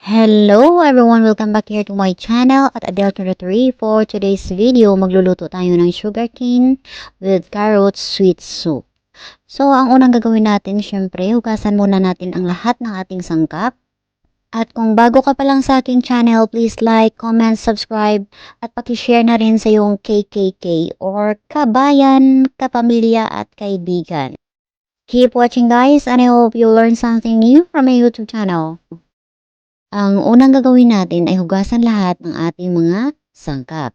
Hello everyone! Welcome back here to my channel at Adele23. For today's video, magluluto tayo ng sugarcane with carrot sweet soup. So, ang unang gagawin natin, syempre, hugasan muna natin ang lahat ng ating sangkap. At kung bago ka pa lang sa aking channel, please like, comment, subscribe, at pakishare na rin sa iyong KKK or kabayan, kapamilya, at kaibigan. Keep watching guys, and I hope you learn something new from my YouTube channel. Ang unang gagawin natin ay hugasan lahat ng ating mga sangkap.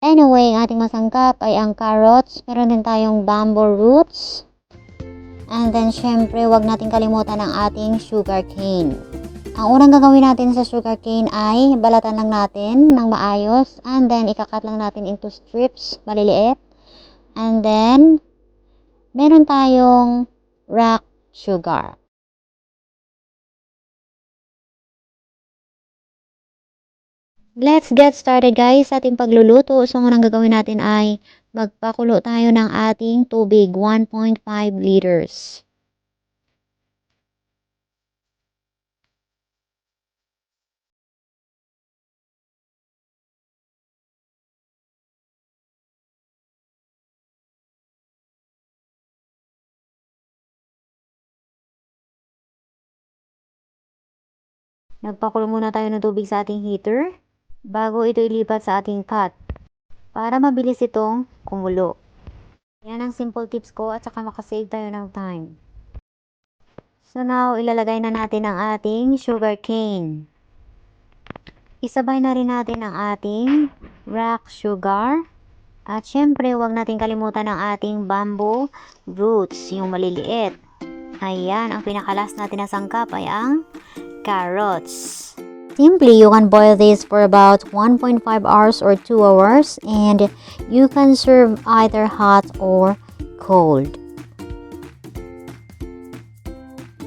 Anyway, ang ating masangkap ay ang carrots. Meron din tayong bamboo roots. And then, syempre, wag natin kalimutan ang ating sugarcane. Ang unang gagawin natin sa sugarcane ay balatan lang natin ng maayos. And then, ikakat lang natin into strips, maliliit. And then, meron tayong rock sugar. Let's get started guys sa ating pagluluto. So, unang gagawin natin ay magpakulo tayo ng ating tubig, 1.5 liters. Nagpakulo muna tayo ng tubig sa ating heater bago ito ilipat sa ating pot para mabilis itong kumulo. Yan ang simple tips ko at saka makasave tayo ng time. So now, ilalagay na natin ang ating sugarcane. Isabay na rin natin ang ating rock sugar. At syempre, huwag natin kalimutan ang ating bamboo roots, yung maliliit. Ayan, ang pinakalas natin na sangkap ay ang carrots. Simply, you can boil this for about 1.5 hours or 2 hours and you can serve either hot or cold.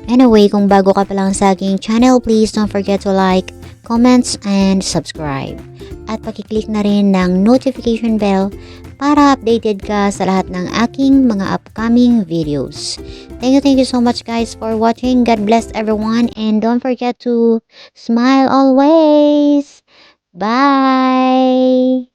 Anyway, kung bago ka pa lang sa aking channel, please don't forget to like, comments, and subscribe. At pakiclick na rin ng notification bell para updated ka sa lahat ng aking mga upcoming videos. Thank you so much guys for watching. God bless everyone and don't forget to smile always. Bye!